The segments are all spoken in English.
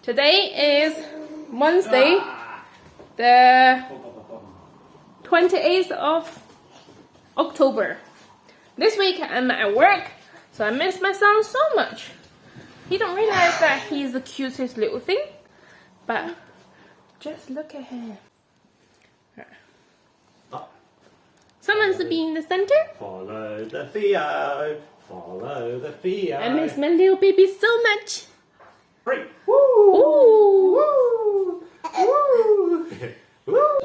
Today is Wednesday, the 28th of October. This week I'm at work, so I miss my son so much. He don't realize that he's the cutest little thing, but just look at him. Someone's to be in the center. Follow the Theo. Follow the Theo. I miss my little baby so much. 3. Woo! Woo! Woo! Woo!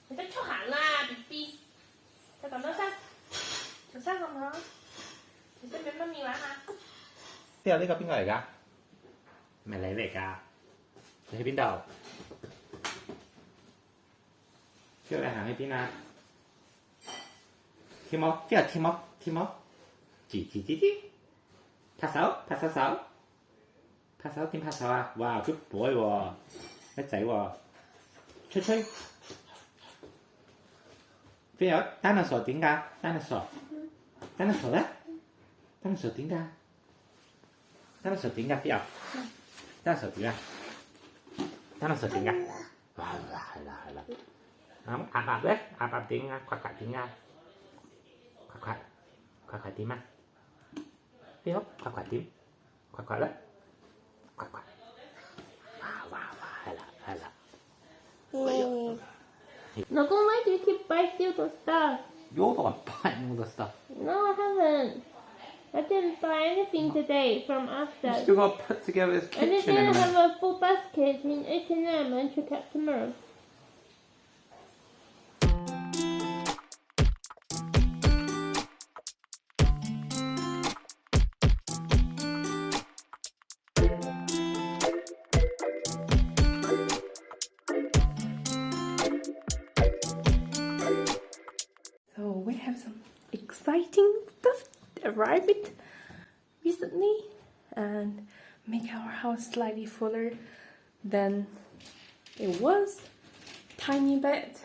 Nó cho hẳn là BB. Cho cảm ơn sao? Làm sao không hả? Thì tôi biết mami bán hả? Theo 呢個邊個嚟㗎？咪你嚟㗎？你喺邊度？Theo你行去邊啊？跳舞，之後跳舞，跳舞，吱，拍手，拍手手，拍手點拍手啊？哇 ，good boy 喎，叻仔喎，吹。邊有 dinosaur 點㗎 ？dinosaur 咧 ？dinosaur 點㗎 ？dinosaur 點㗎？邊有 ？dinosaur 點啊 ？dinosaur 點㗎？哇，係啦。咁鴨咧？鴨點啊？夸點啊？夸點啊？邊有？夸點？夸咧？夸。哇，係啦。老公, why do you keep buying Theo stuff? You're the one buying all the stuff. No, I haven't. I didn't buy anything today from You upstairs. still got to put together this And I kitchen in didn't a have minute. a full basket in H&M and check out tomorrow. So we have some exciting stuff arrived recently and make our house slightly fuller than it was. Tiny bit.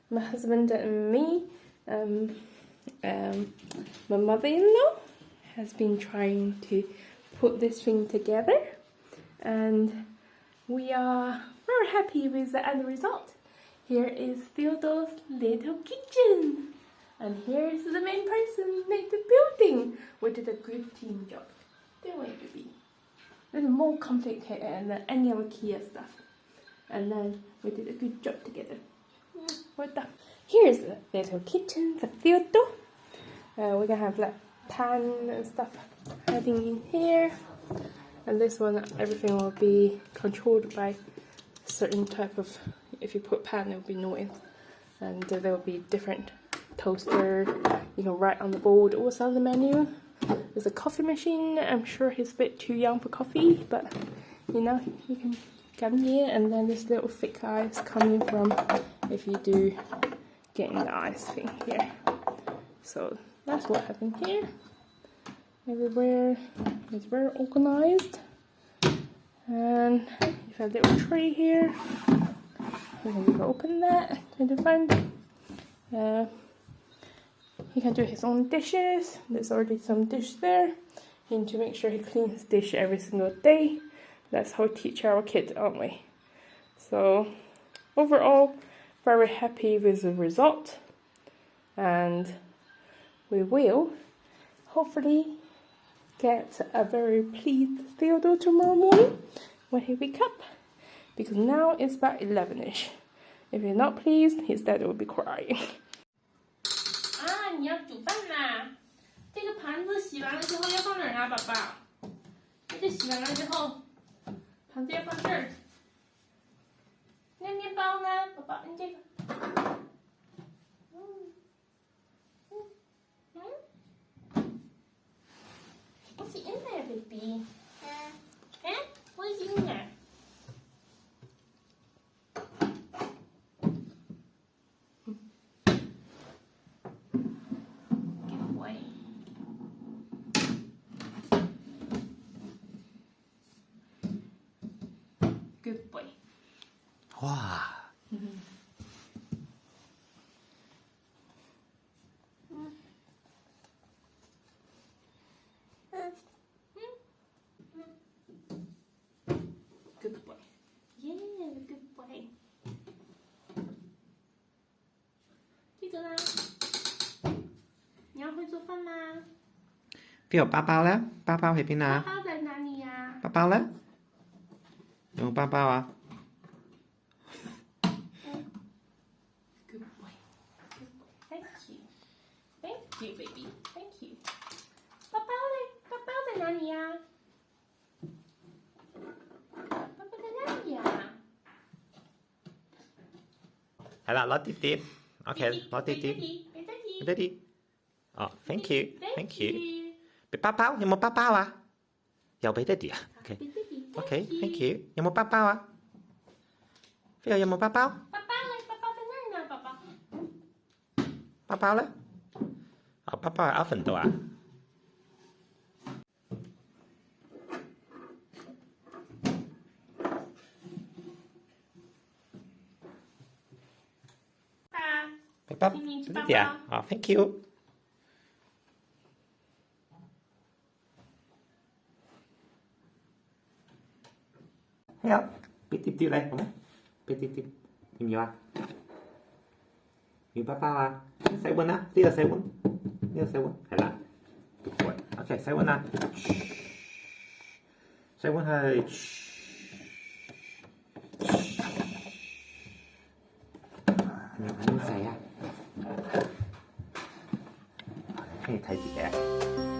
My husband and me, my mother-in-law has been trying to put this thing together, and we are very happy with the end result. Here is Theodore's little kitchen. And here's the main person who made the building. We did a good team job, didn't we, baby? It's more complicated than any other Kia stuff. And then we did a good job together. Well done. Here's the little kitchen for Theodore. We're gonna have like pan and stuff hiding in here. And this one, everything will be controlled by certain type of, if you put pan, it will be noise. And there will be different toaster, you can write on the board also on the menu. There's a coffee machine. I'm sure he's a bit too young for coffee, but you know, you can come here. And then this little thick ice coming from if you do get in the ice thing here. So that's what happened here. Everywhere is very organized. And you have a little tray here. You can open that in the front. He can do his own dishes. There's already some dish there. He needs to make sure he cleans his dish every single day. That's how we teach our kids, aren't we? So overall, very happy with the result. And we will hopefully get a very pleased Theodore tomorrow morning when he wakes up. Because now it's about 11ish. If you're not pleased, his dad will be crying. 你要煮饭啦！这个盘子洗完了之后要放哪儿啊，宝宝？这洗完了之后，盘子要放这儿。那面包呢，宝宝？你这个。What's in there, baby? What is in there? Get away. Good boy. 哇！Good boy. Yeah, good boy. 记住啦，你要会做饭啦。พี่有包包了，包包喺邊啊？包包在哪里呀？包包呢？有冇包包啊？ Good boy. Good boy. Thank you. Thank you, baby. Thank you. 包包嘞？包包在哪里呀？包包在哪里呀？係啦，攞碟碟。OK，攞碟碟。俾爹哋。爹哋。哦，thank you，thank Thank you。 you. 俾包包，有冇包包啊？又俾爹哋啊俾爹哋。 ？OK，thank you。有冇包包啊？Theo有冇包包？包包嘞？包包在哪呢？宝宝。包包咧？哦，包包喺 oven 度啊。俾包爹哋啊？哦，thank you。Theo，俾碟碟嚟好冇？俾碟碟，要唔要啊？要包包啊？洗碗啦，呢個洗碗，呢個洗碗，係啦。Good boy。OK，洗碗啦。洗碗係。點洗啊？跟住睇自己啊。